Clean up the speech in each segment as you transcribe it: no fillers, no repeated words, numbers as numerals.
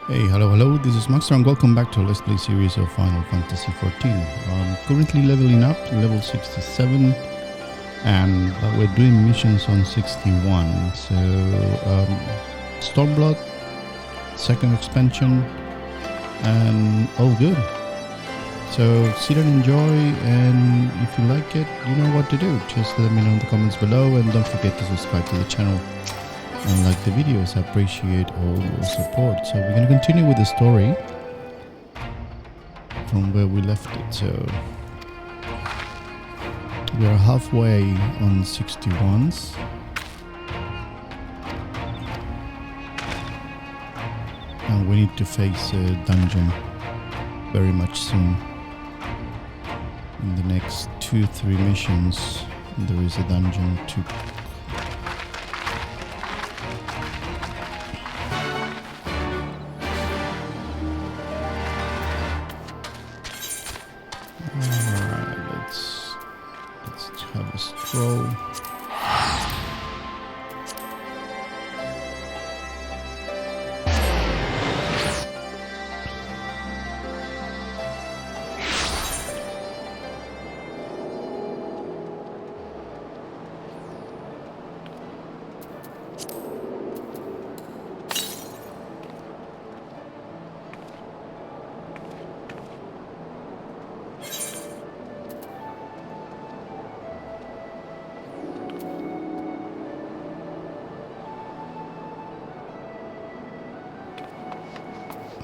Hey, hello, this is Master and welcome back to a Let's Play series of Final Fantasy XIV. Currently leveling up to level 67 and we're doing missions on 61. So, Stormblood, second expansion, and all good. So sit and enjoy, and if you like it, you know what to do. Just let me know in the comments below, and don't forget to subscribe to the channel and like the videos. I appreciate all your support. So we're going to continue with the story from where we left it. So we are halfway on 61s. And we need to face a dungeon very much soon. In the next 2-3 missions, there is a dungeon to let's have a stroll.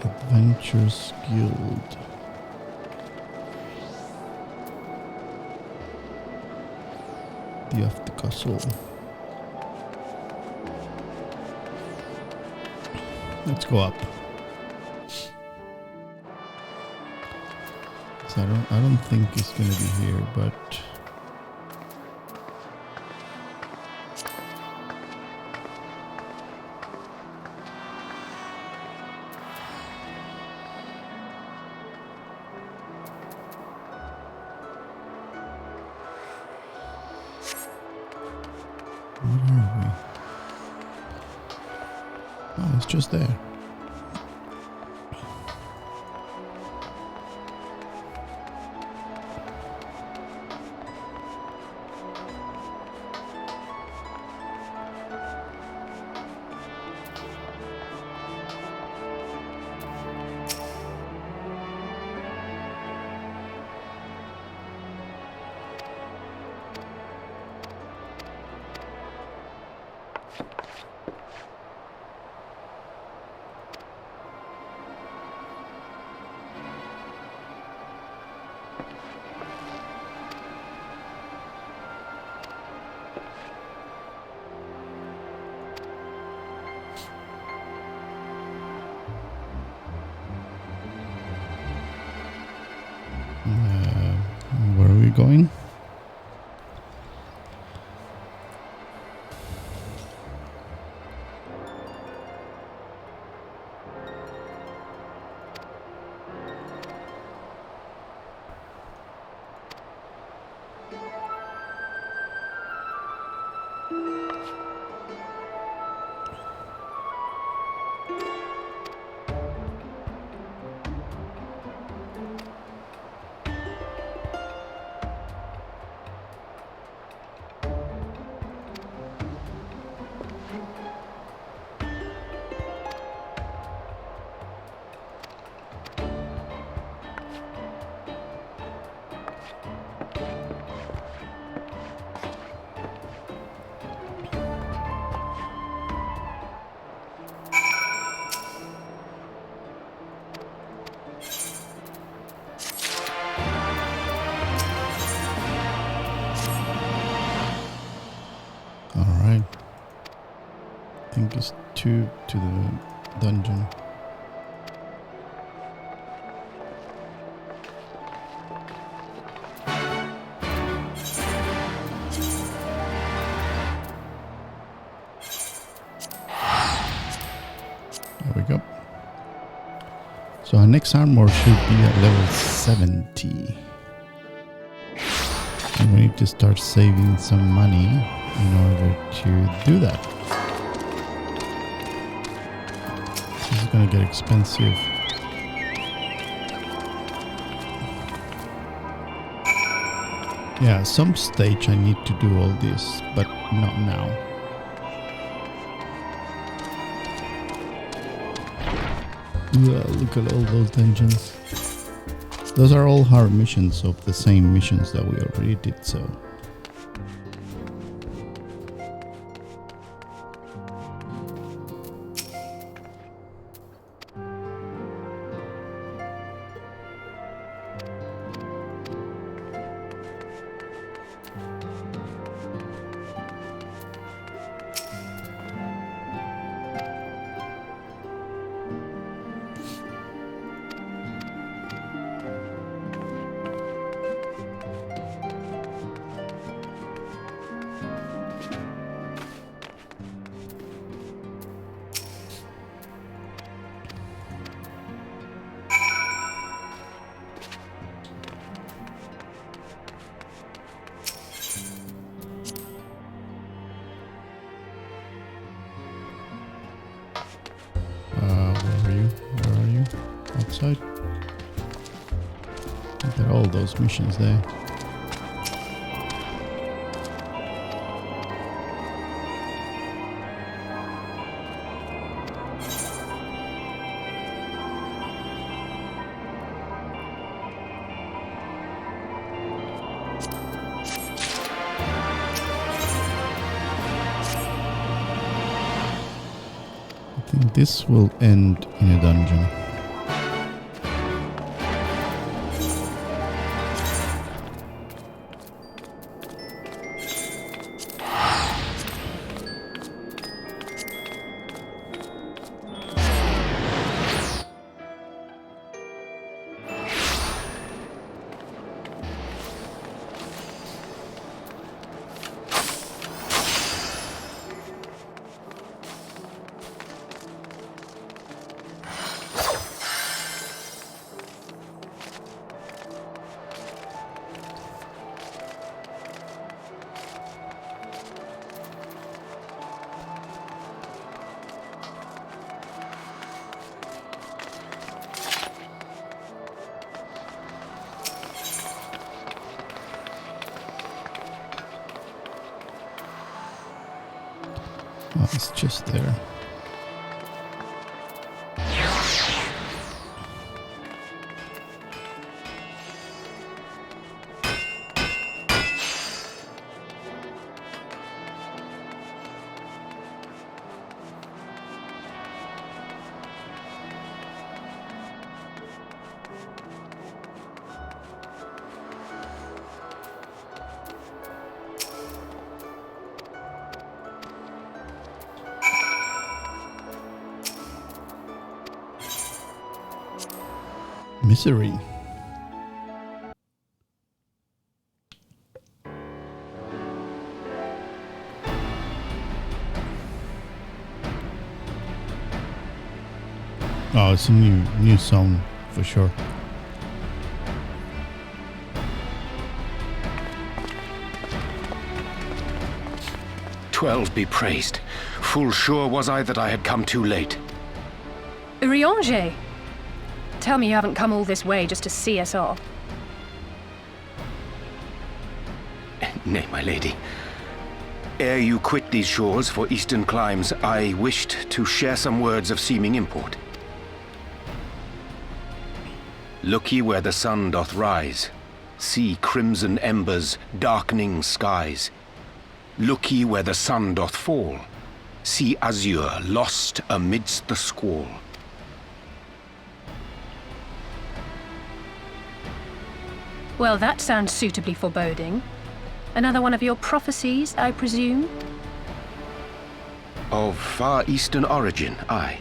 Adventures Guild. The After Castle. Let's go up. So I don't think it's gonna be here, but where are we? Oh, it's just there. Where are we going? Alright. I think it's 2 to the dungeon. There we go. So our next armor should be at level 70. And we need to start saving some money in order to do that. This is gonna get expensive. Yeah, some stage I need to do all this, but not now. Look at all those dungeons. Those are all hard missions of the same missions that we already did, so... Where are you? Outside? Look at all those missions there. I think this will end in a dungeon. Oh, it's just there. Misery. Oh, it's a new song for sure. "12 be praised. Full sure was I that I had come too late." Eorzea! Tell me you haven't come all this way just to see us off. Nay, my lady. Ere you quit these shores for eastern climes, I wished to share some words of seeming import. Look ye where the sun doth rise. See crimson embers, darkening skies. Look ye where the sun doth fall. See azure lost amidst the squall. Well, that sounds suitably foreboding. Another one of your prophecies, I presume? Of far eastern origin, aye.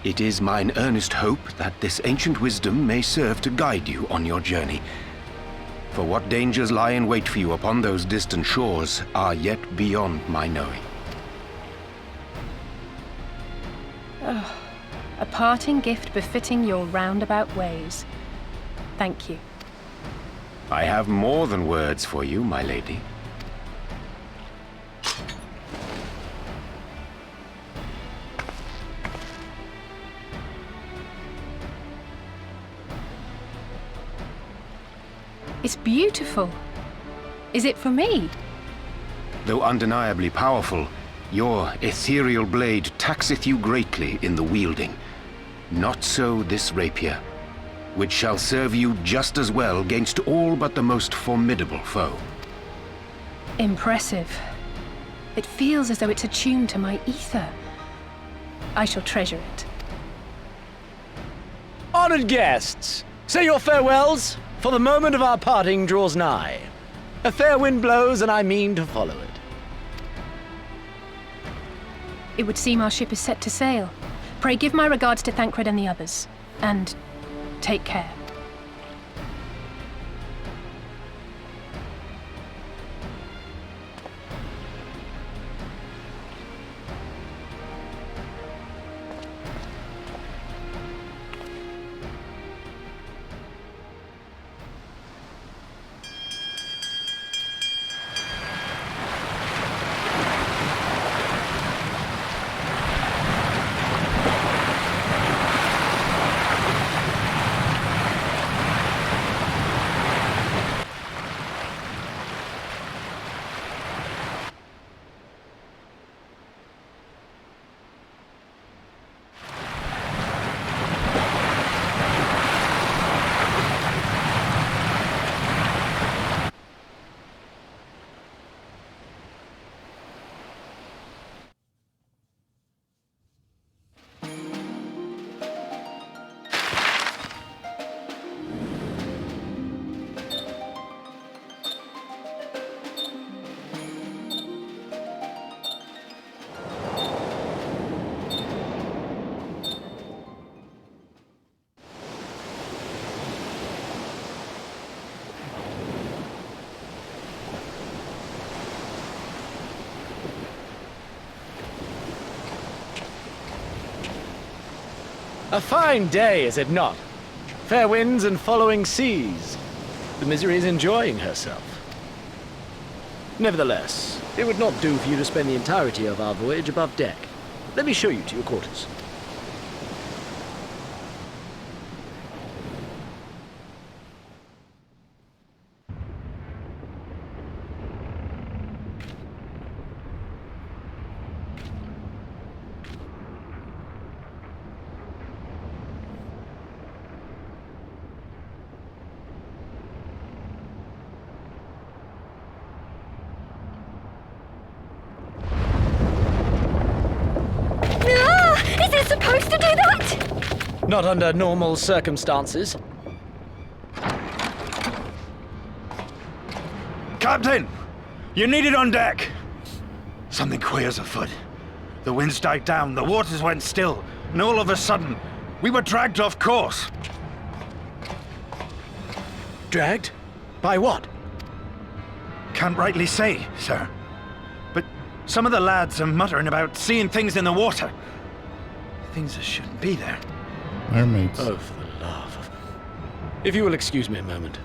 It is mine earnest hope that this ancient wisdom may serve to guide you on your journey. For what dangers lie in wait for you upon those distant shores are yet beyond my knowing. Oh, a parting gift befitting your roundabout ways. Thank you. I have more than words for you, my lady. It's beautiful. Is it for me? Though undeniably powerful, your ethereal blade taxeth you greatly in the wielding. Not so this rapier, which shall serve you just as well against all but the most formidable foe. Impressive. It feels as though it's attuned to my ether. I shall treasure it. Honored guests, say your farewells, for the moment of our parting draws nigh. A fair wind blows, and I mean to follow it. It would seem our ship is set to sail. Pray give my regards to Thancred and the others. And take care. A fine day, is it not? Fair winds and following seas. The Misery is enjoying herself. Nevertheless, it would not do for you to spend the entirety of our voyage above deck. Let me show you to your quarters. Is it supposed to do that? Not under normal circumstances. Captain! You're needed on deck! Something queer's afoot. The winds died down, the waters went still, and all of a sudden, we were dragged off course. Dragged? By what? Can't rightly say, sir. But some of the lads are muttering about seeing things in the water. Things that shouldn't be there. Mermaids. Oh, for the love of... If you will excuse me a moment.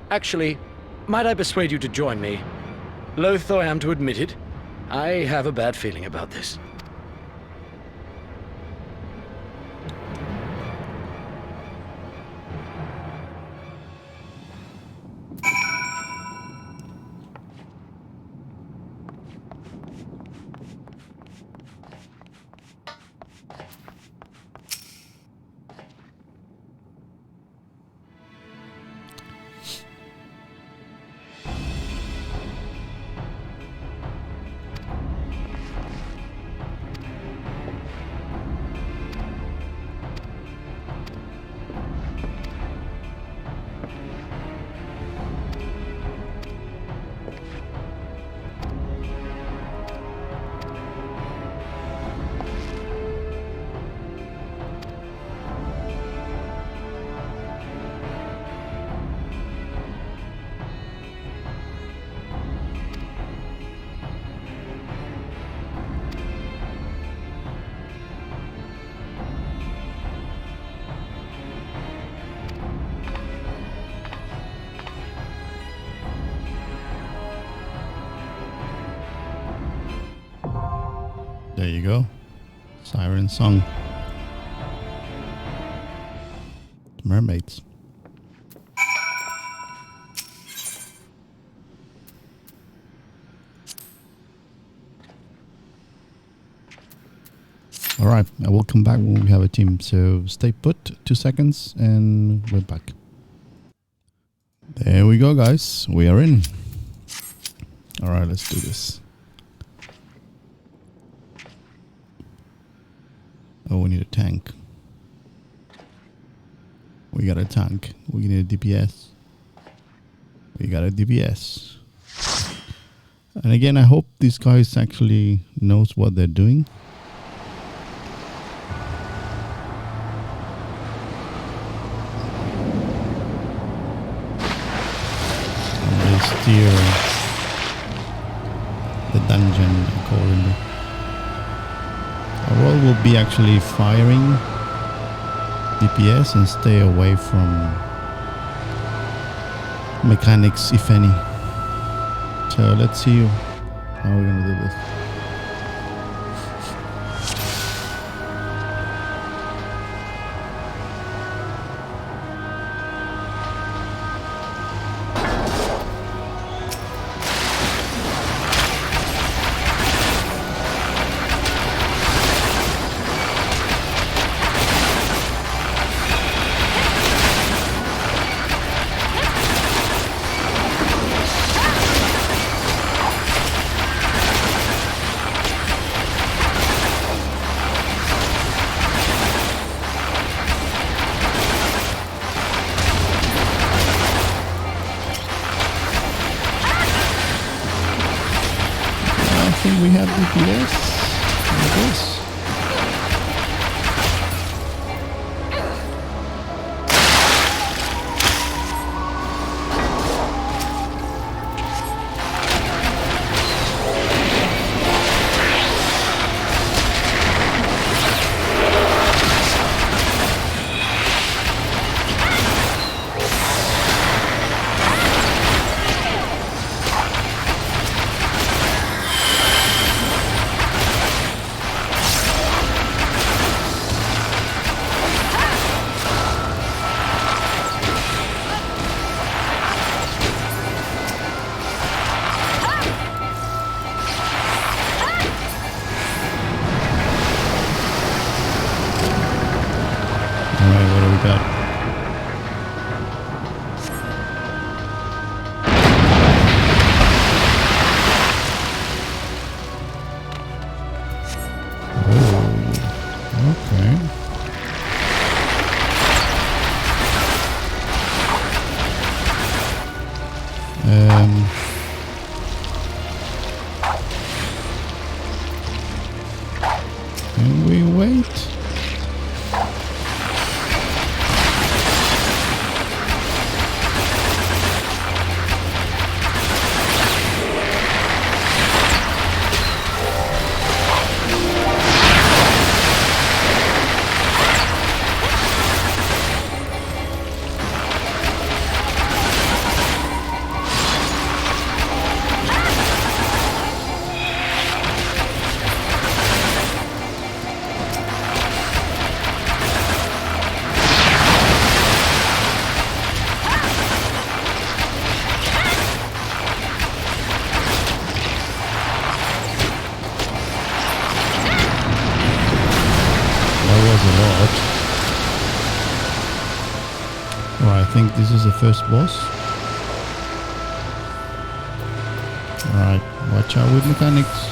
Actually, might I persuade you to join me? Loath though I am to admit it, I have a bad feeling about this. There you go. Siren song. Mermaids. Alright, I will come back when we have a team. So stay put, 2 seconds, and we're back. There we go, guys. We are in. Alright, let's do this. Oh, we need a tank. We got a tank. We need a DPS. We got a DPS. And again, I hope these guys actually knows what they're doing. And they steer the dungeon accordingly. Our role will be actually firing DPS and stay away from mechanics, if any. So let's see how we're gonna do this. I think we have DPS. Like this. Alright, what do we got? Oh, okay. Can we wait? Alright, I think this is the first boss. Alright, watch out with mechanics.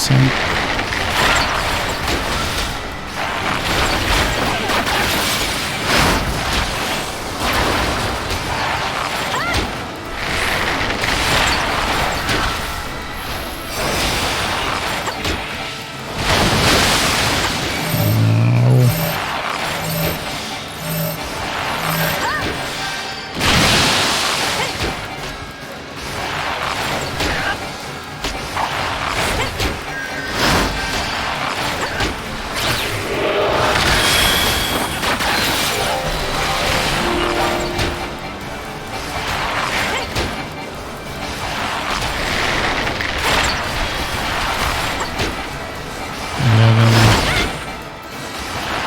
descent.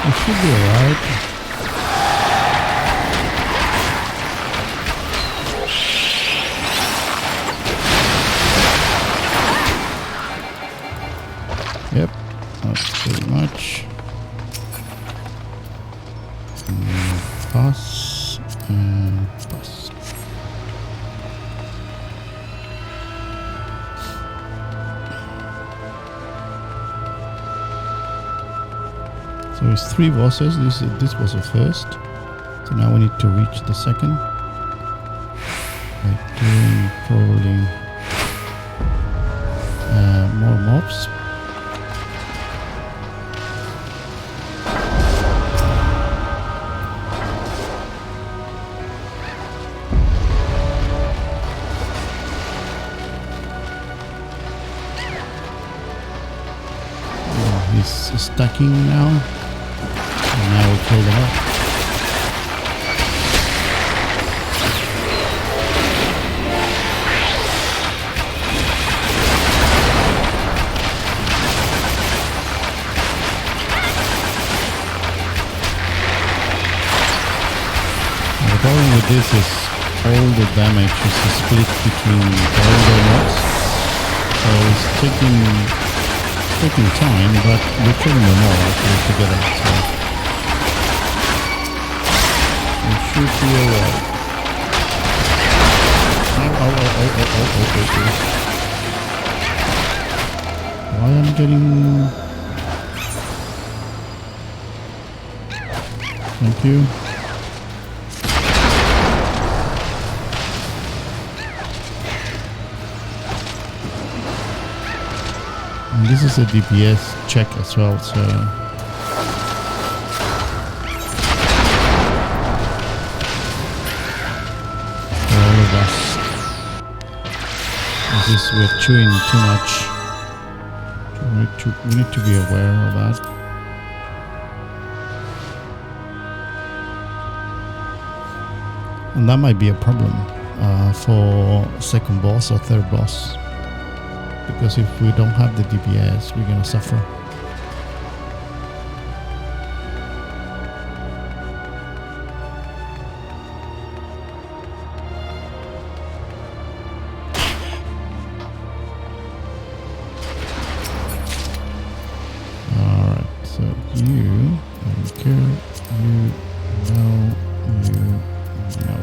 It should be alright. Yep, that's pretty much. Pass and pass. So it's 3 bosses. This was the first. So now we need to reach the second. By doing probably more mobs. He's stacking now. And now we'll kill them up. The problem with this is all the damage is split between all the mobs. So it's taking time, but we're killing them all actually together, so it should be alright. Why am I getting... Thank you. And this is a DPS check as well, so for all of us, we're chewing too much. We need to be aware of that. And that might be a problem for second boss or third boss. Because if we don't have the DPS, we're gonna suffer. Alright, so you, okay, you, no, you, no.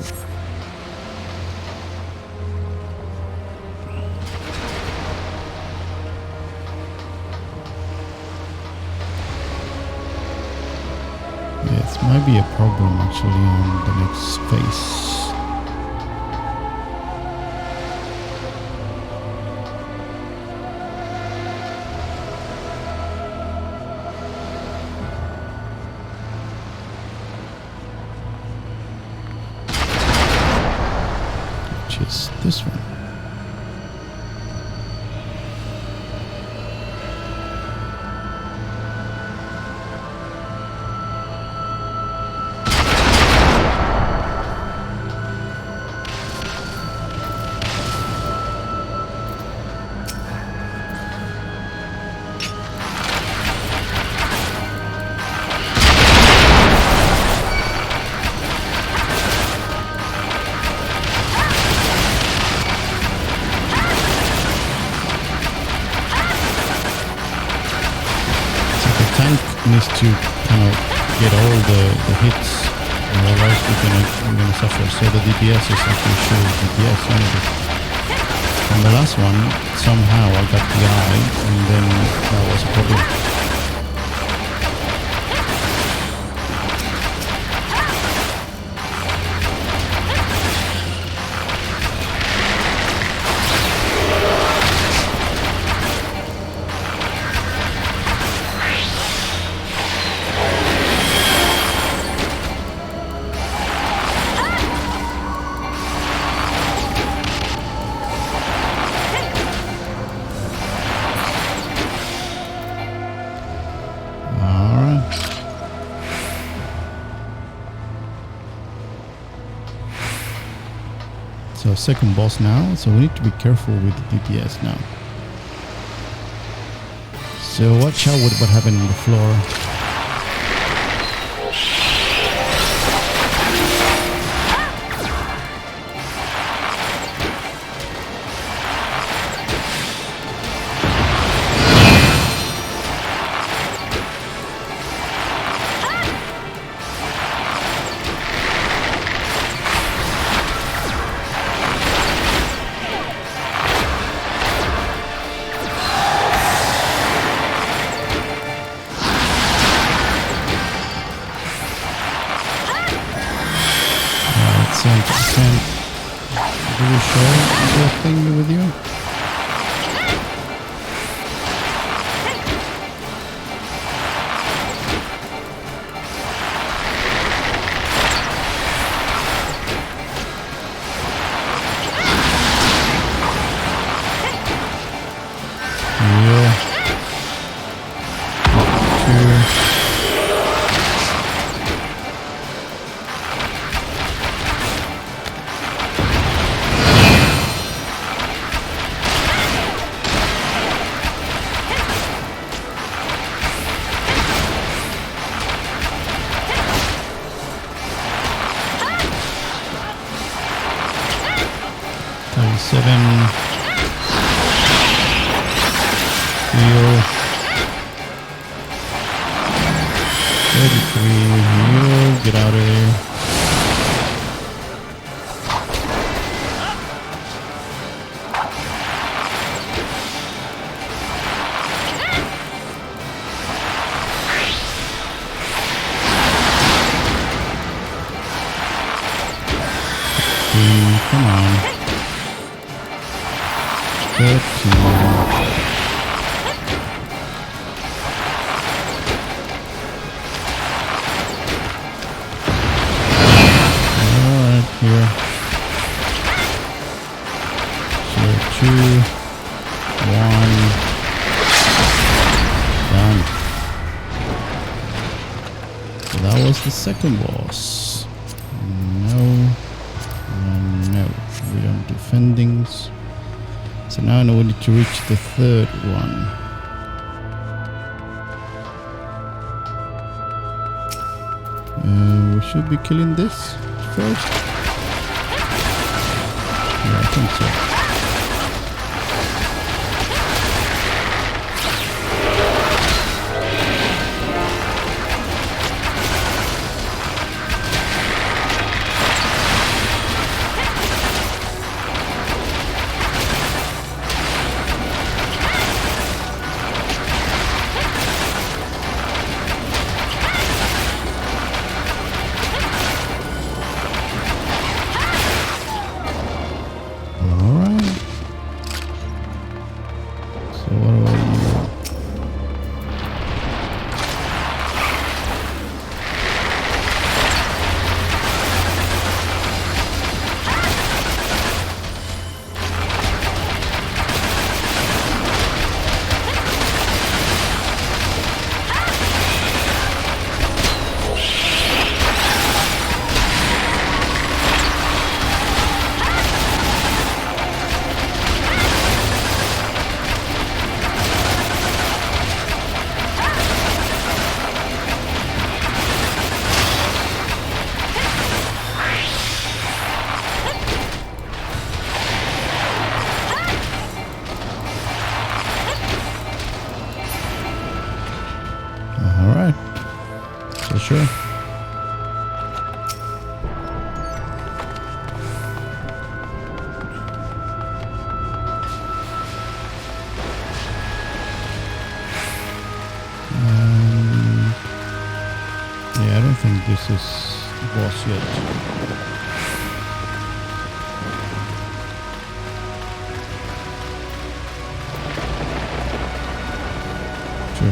Yes, might be a problem actually on the next phase. Which is this one. Needs to kind of get all the hits, otherwise we're gonna suffer. So the DPS is actually showing DPS only. On the last one, somehow I got the eye, and then So second boss now. So we need to be careful with the DPS now. So watch out with what happened on the floor. Do we share the thing with you? Yeah. 2. Heal. 33. Heal. Get out of there. Come on. 13. Here. So 2, 1, done. So that was the second boss. No, no, we don't do fendings. So now I know we need to reach the third one. We should be killing this first. Yeah, I think so. Sure. Yeah, I don't think this is the boss yet.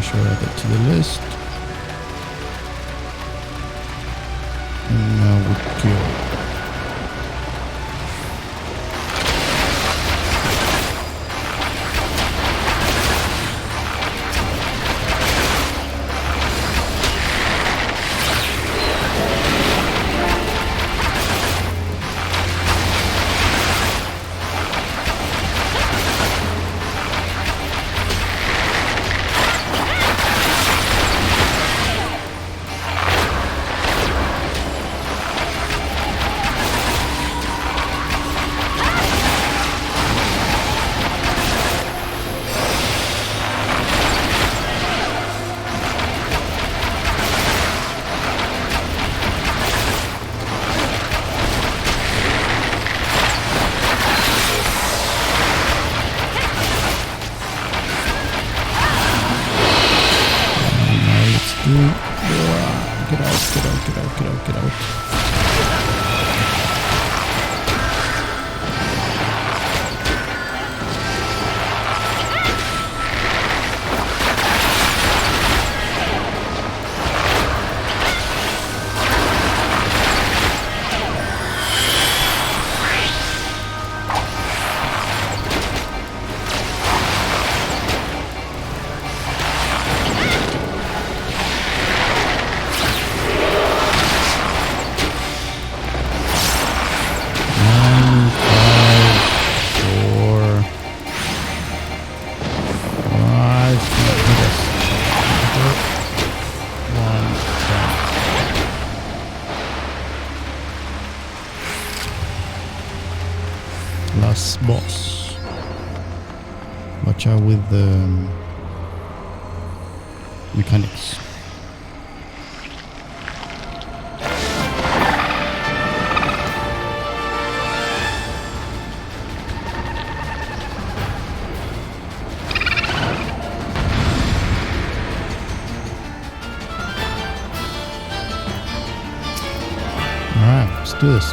Sure, add it to the list. And now we kill. Get out. Last boss. Watch out with the mechanics. Alright, let's do this.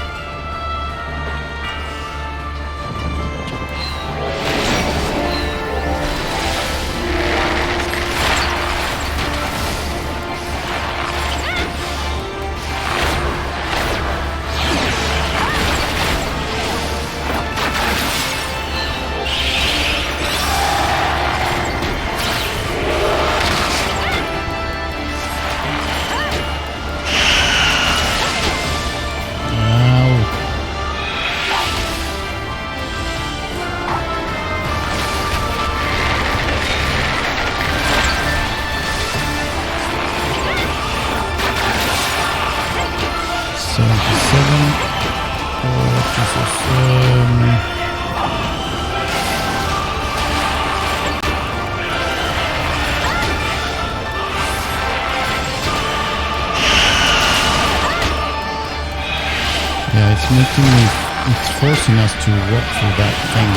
Yeah, it's forcing us to walk through that thing.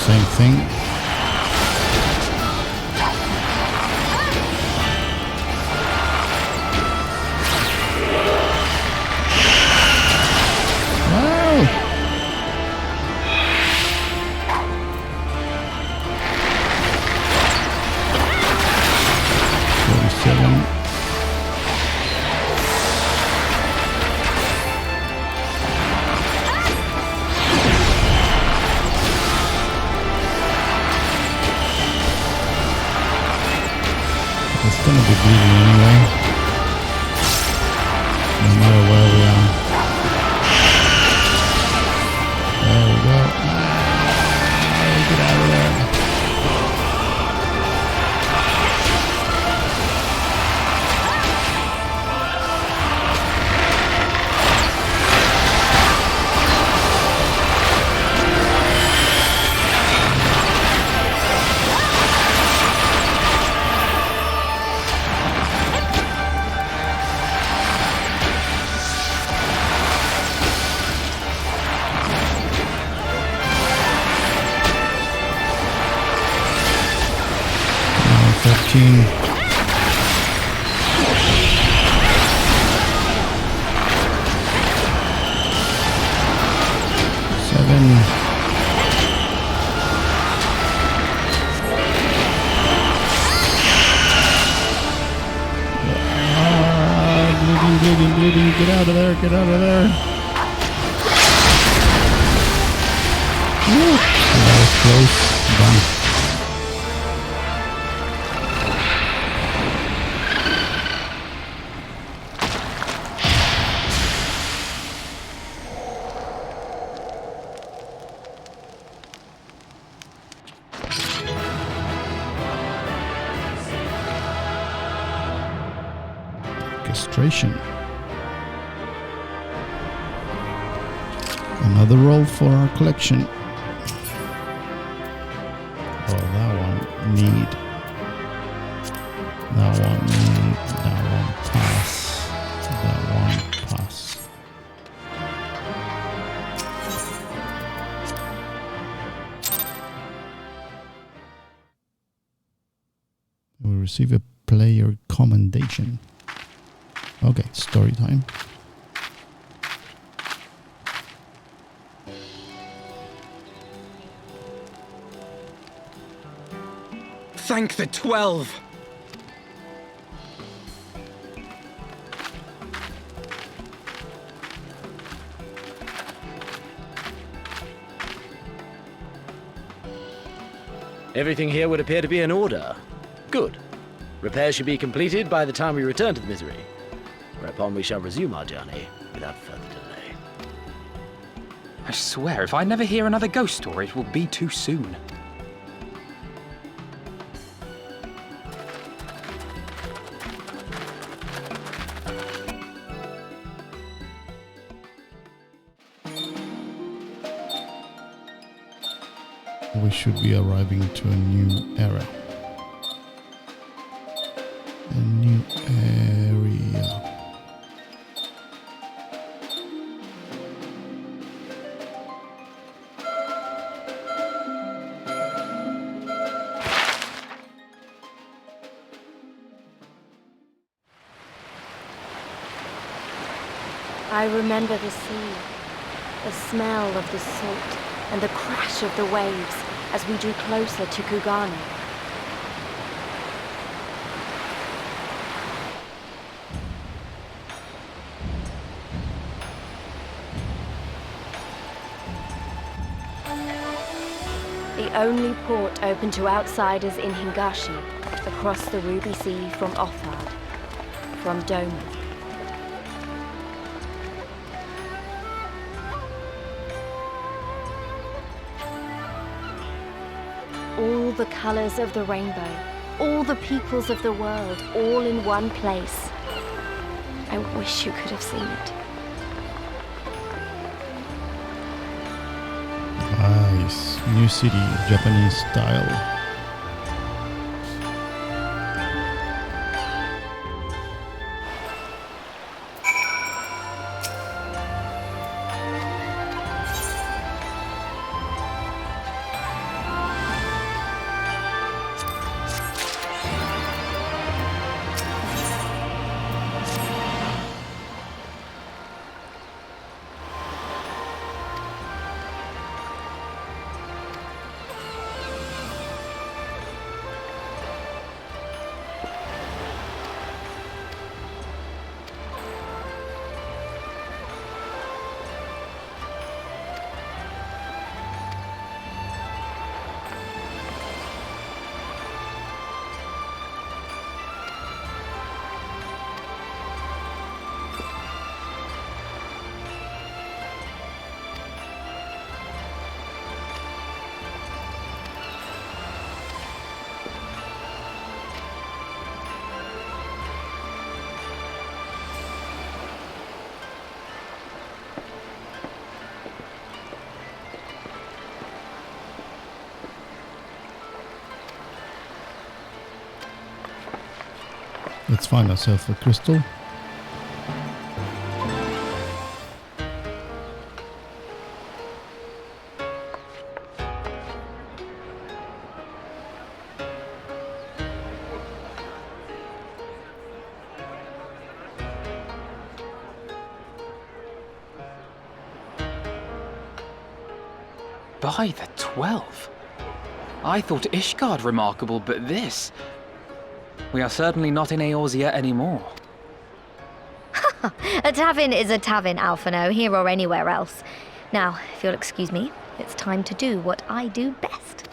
Same thing. Wow! 47. It's gonna be bleeding anyway, no matter where we are. There we go. Get out of there. Seven. Bleeding. Get out of there. Woo. That was close. Done. Another roll for our collection. Oh, that one need. That one pass. Receive a player commendation. Okay, story time. Thank the 12! Everything here would appear to be in order. Good. Repairs should be completed by the time we return to the Misery, whereupon we shall resume our journey without further delay. I swear, if I never hear another ghost story, it will be too soon. We should be arriving to a new era. A new area. I remember the sea, the smell of the salt, and the crash of the waves as we drew closer to Kugane. The only port open to outsiders in Hingashi, across the Ruby Sea from Othard, from Doma. All the colors of the rainbow, all the peoples of the world, all in one place. I wish you could have seen it. Nice. New city, Japanese style. Let's find ourselves a crystal. By the 12. I thought Ishgard remarkable, but this... We are certainly not in Eorzea anymore. A tavern is a tavern, Alphino, here or anywhere else. Now, if you'll excuse me, it's time to do what I do best.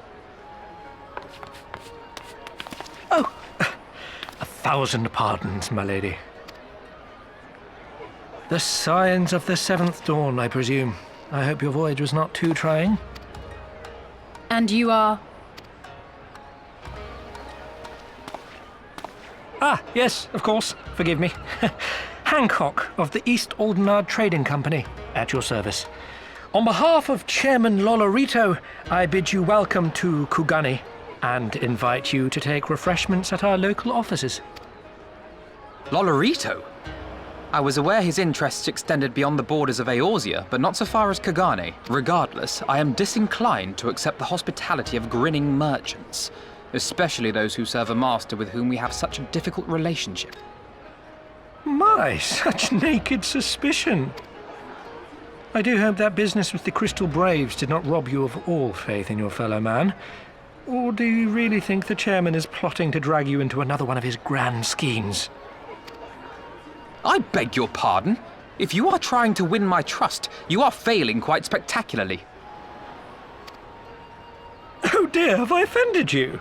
Oh, 1,000 pardons, my lady. The signs of the 7th dawn, I presume. I hope your voyage was not too trying. And you are? Ah, yes, of course. Forgive me. Hancock of the East Aldenard Trading Company, at your service. On behalf of Chairman Lolorito, I bid you welcome to Kugane and invite you to take refreshments at our local offices. Lolorito? I was aware his interests extended beyond the borders of Eorzea, but not so far as Kugane. Regardless, I am disinclined to accept the hospitality of grinning merchants. especially those who serve a master with whom we have such a difficult relationship. My, such naked suspicion. I do hope that business with the Crystal Braves did not rob you of all faith in your fellow man. Or do you really think the chairman is plotting to drag you into another one of his grand schemes? I beg your pardon? If you are trying to win my trust, you are failing quite spectacularly. Oh dear, have I offended you?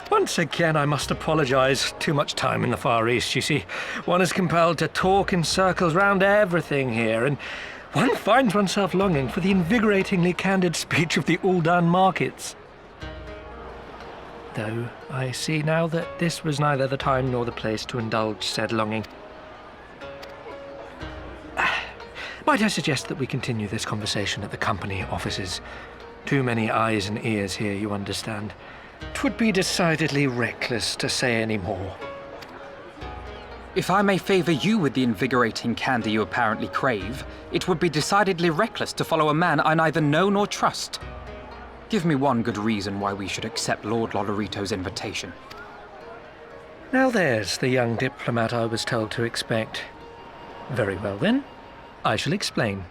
Once again, I must apologize. Too much time in the Far East, you see. One is compelled to talk in circles round everything here, and one finds oneself longing for the invigoratingly candid speech of the Uldan markets. Though I see now that this was neither the time nor the place to indulge said longing. Might I suggest that we continue this conversation at the company offices? Too many eyes and ears here, you understand. 'Twould be decidedly reckless to say any more. If I may favor you with the invigorating candy you apparently crave, it would be decidedly reckless to follow a man I neither know nor trust. Give me one good reason why we should accept Lord Lolorito's invitation. Now there's the young diplomat I was told to expect. Very well then, I shall explain.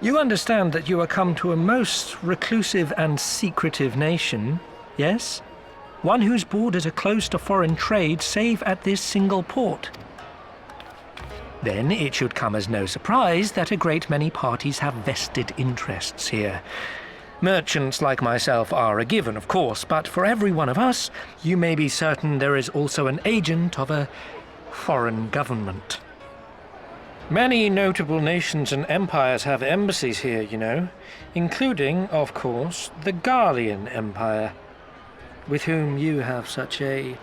You understand that you are come to a most reclusive and secretive nation, yes? One whose borders are closed to foreign trade save at this single port. Then it should come as no surprise that a great many parties have vested interests here. Merchants like myself are a given, of course, but for every one of us, you may be certain there is also an agent of a foreign government. Many notable nations and empires have embassies here, you know, including, of course, the Garlean Empire, with whom you have such a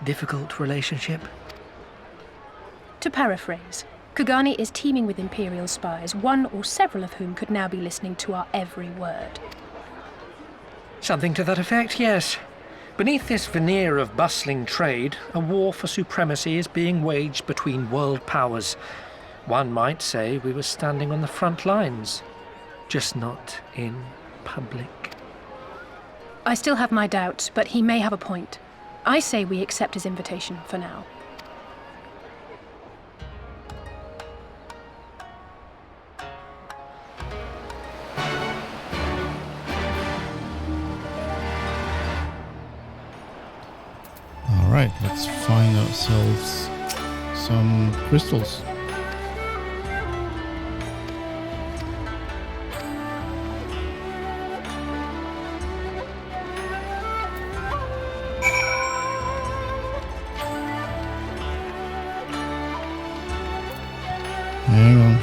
difficult relationship. To paraphrase, Kugani is teeming with Imperial spies, one or several of whom could now be listening to our every word. Something to that effect, yes. Beneath this veneer of bustling trade, a war for supremacy is being waged between world powers. One might say we were standing on the front lines, just not in public. I still have my doubts, but he may have a point. I say we accept his invitation for now. Alright, let's find ourselves some crystals. Hang on.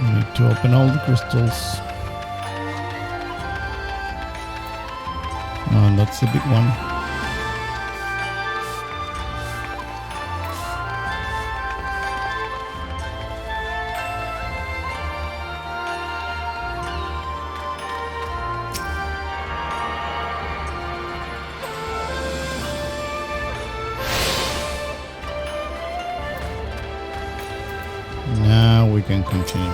We need to open all the crystals. And that's the big one. Now we can continue.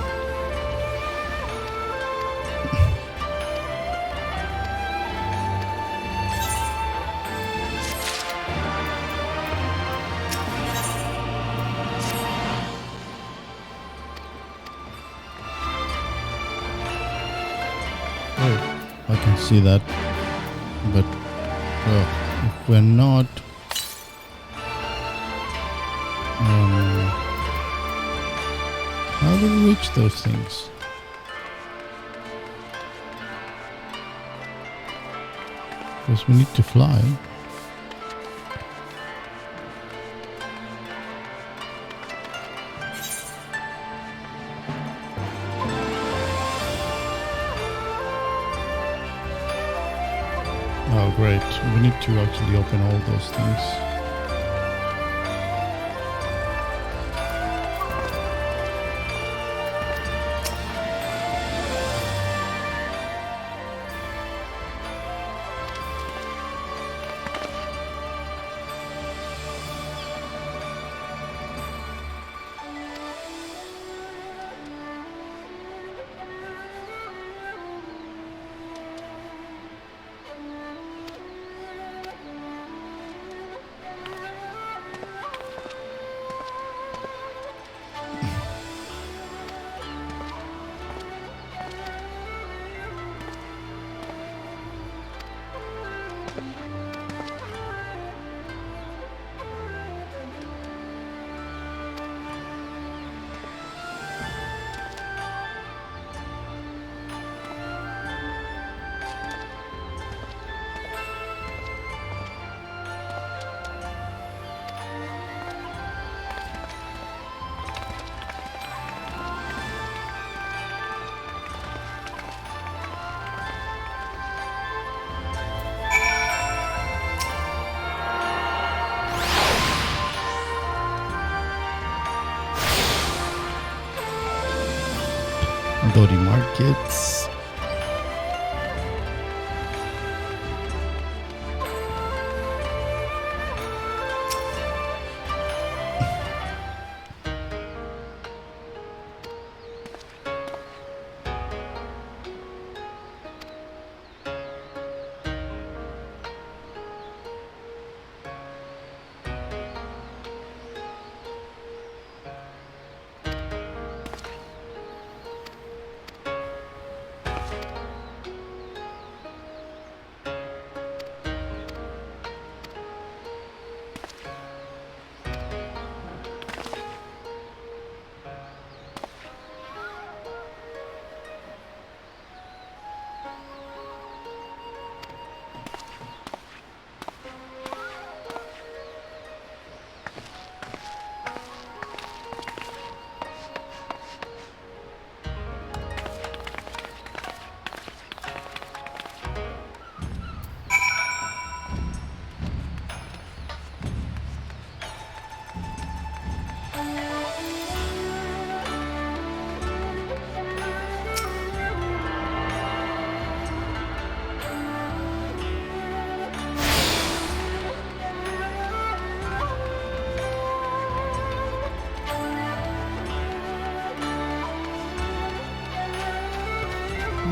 Oh, I can see that. But if we're not how do we reach those things? Because we need to fly. Oh great, we need to actually open all those things. Dodi markets.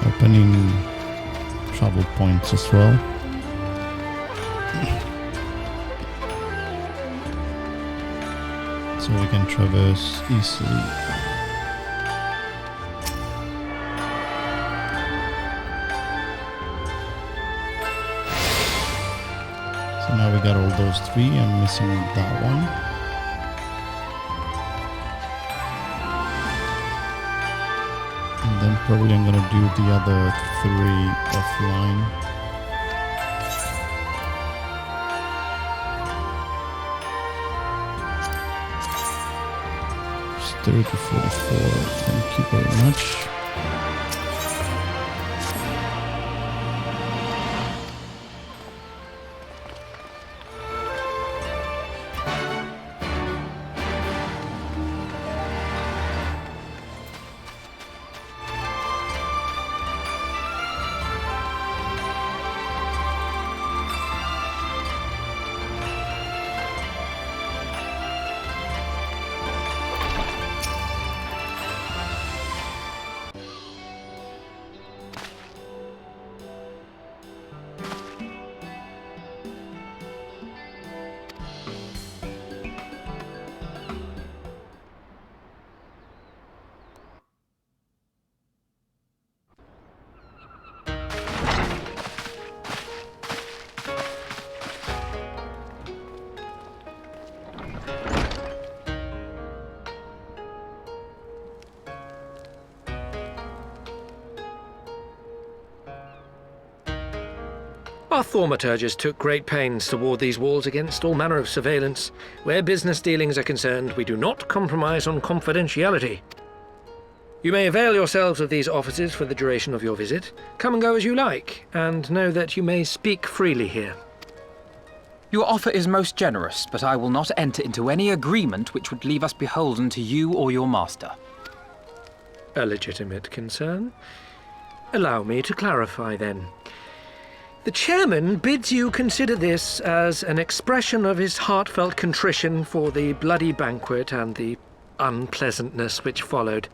Opening travel points as well. So we can traverse easily. So now we got all those three. I'm missing that one. Then probably I'm gonna do the other three offline. It's 30 to 44. Thank you very much. Our thaumaturges took great pains to ward these walls against all manner of surveillance. Where business dealings are concerned, we do not compromise on confidentiality. You may avail yourselves of these offices for the duration of your visit. Come and go as you like, and know that you may speak freely here. Your offer is most generous, but I will not enter into any agreement which would leave us beholden to you or your master. A legitimate concern. Allow me to clarify then. The chairman bids you consider this as an expression of his heartfelt contrition for the bloody banquet and the unpleasantness which followed.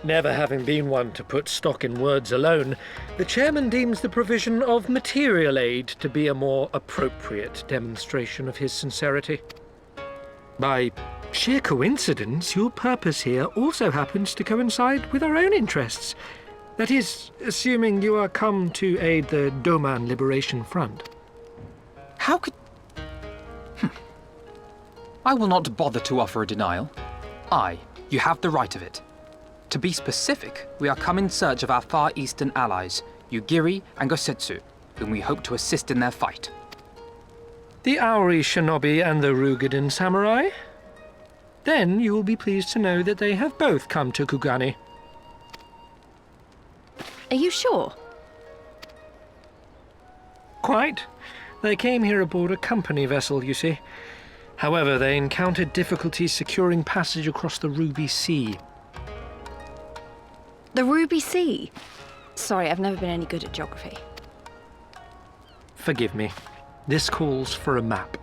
Never having been one to put stock in words alone, the chairman deems the provision of material aid to be a more appropriate demonstration of his sincerity. By sheer coincidence, your purpose here also happens to coincide with our own interests. That is, assuming you are come to aid the Doman Liberation Front. How could... I will not bother to offer a denial. You have the right of it. To be specific, we are come in search of our Far Eastern allies, Yugiri and Gosetsu, whom we hope to assist in their fight. The Auri Shinobi and the Rugadan Samurai? Then you will be pleased to know that they have both come to Kugani. Are you sure? Quite. They came here aboard a company vessel, you see. However, they encountered difficulties securing passage across the Ruby Sea. The Ruby Sea. Sorry, I've never been any good at geography. Forgive me. This calls for a map.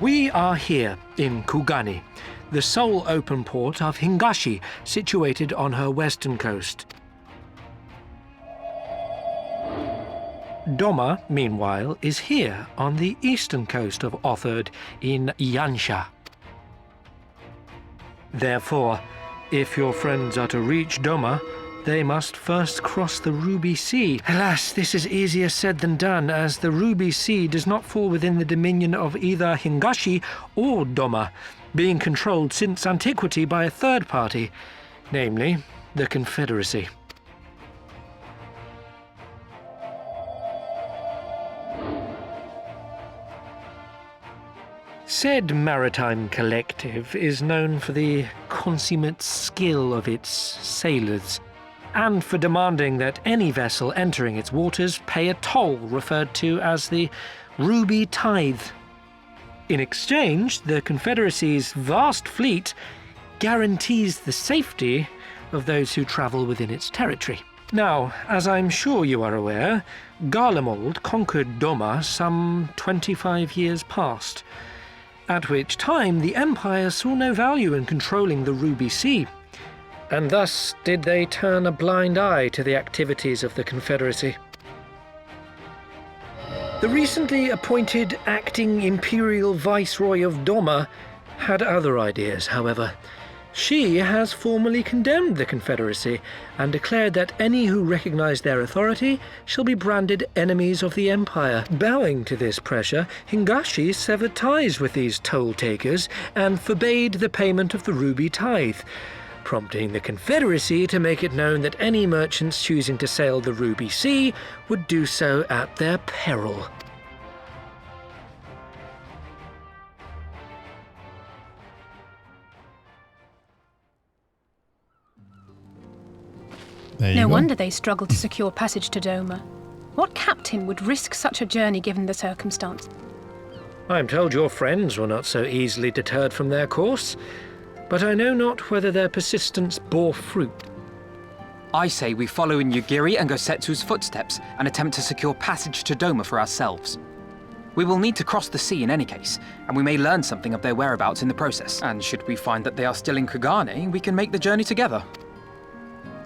We are here in Kugani, the sole open port of Hingashi, situated on her western coast. Doma, meanwhile, is here on the eastern coast of Otherd in Yansha. Therefore, if your friends are to reach Doma, they must first cross the Ruby Sea. Alas, this is easier said than done, as the Ruby Sea does not fall within the dominion of either Hingashi or Doma, being controlled since antiquity by a third party, namely the Confederacy. Said maritime collective is known for the consummate skill of its sailors, and for demanding that any vessel entering its waters pay a toll referred to as the Ruby Tithe. In exchange, the Confederacy's vast fleet guarantees the safety of those who travel within its territory. Now, as I'm sure you are aware, Garlemald conquered Doma some 25 years past, at which time the Empire saw no value in controlling the Ruby Sea, and thus did they turn a blind eye to the activities of the Confederacy. The recently appointed acting Imperial Viceroy of Doma had other ideas, however. She has formally condemned the Confederacy and declared that any who recognize their authority shall be branded enemies of the Empire. Bowing to this pressure, Hingashi severed ties with these toll-takers and forbade the payment of the Ruby Tithe, prompting the Confederacy to make it known that any merchants choosing to sail the Ruby Sea would do so at their peril. No wonder they struggled to secure passage to Doma. What captain would risk such a journey given the circumstance? I'm told your friends were not so easily deterred from their course, but I know not whether their persistence bore fruit. I say we follow in Yugiri and Gosetsu's footsteps and attempt to secure passage to Doma for ourselves. We will need to cross the sea in any case, and we may learn something of their whereabouts in the process. And should we find that they are still in Kugane, we can make the journey together.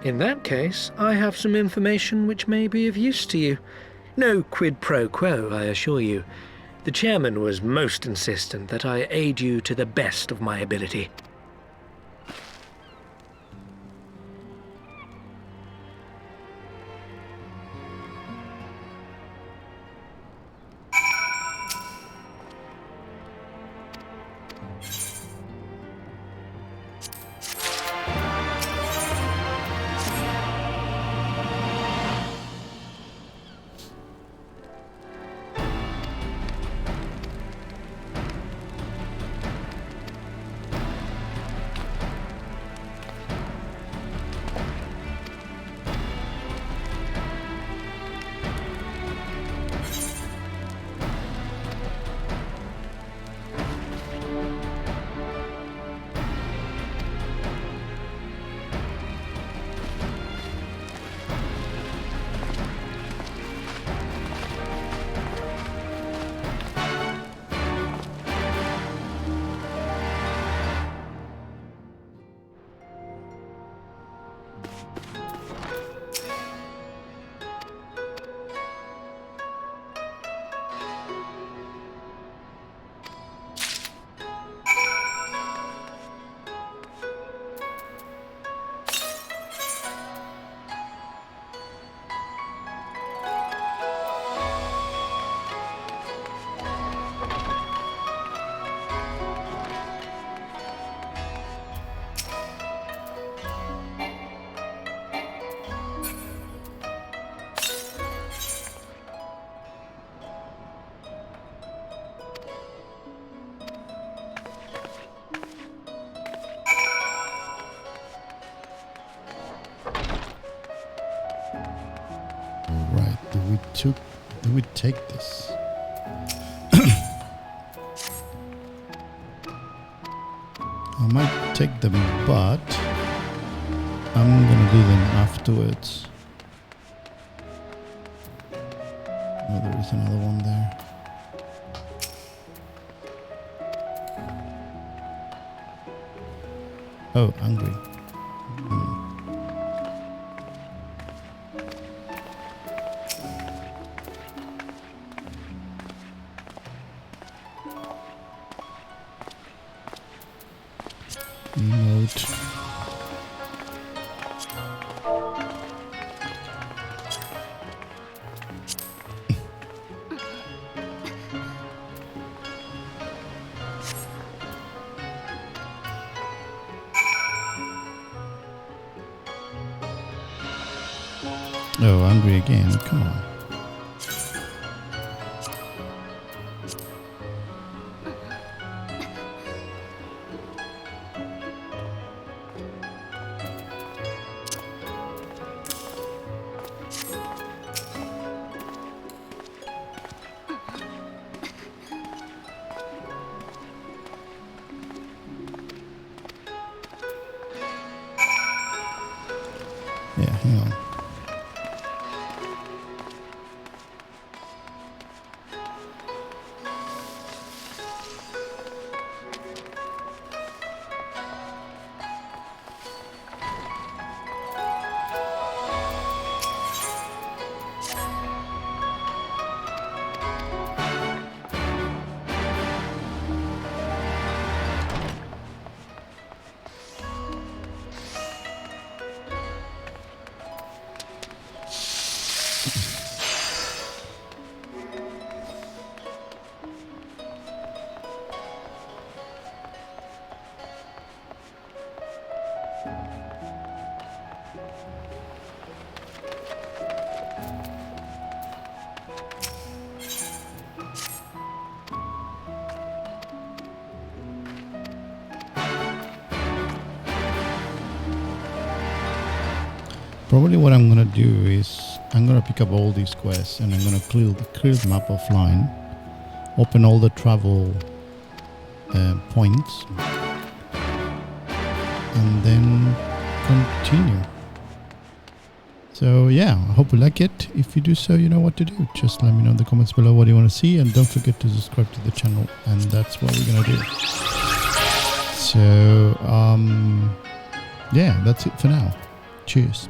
In that case, I have some information which may be of use to you. No quid pro quo, I assure you. The chairman was most insistent that I aid you to the best of my ability. we take this? I might take them, but I'm gonna do them afterwards. Oh, there is another one there. Oh, hungry. Emote. Oh, hungry again. Come on. Yeah, hang on. Probably what I'm gonna do is I'm gonna pick up all these quests and I'm gonna clear the map offline, open all the travel points, and then continue. So yeah, I hope you like it. If you do so, you know what to do. Just let me know in the comments below what you want to see, and don't forget to subscribe to the channel, and that's what we're gonna do. So yeah, that's it for now. Cheers.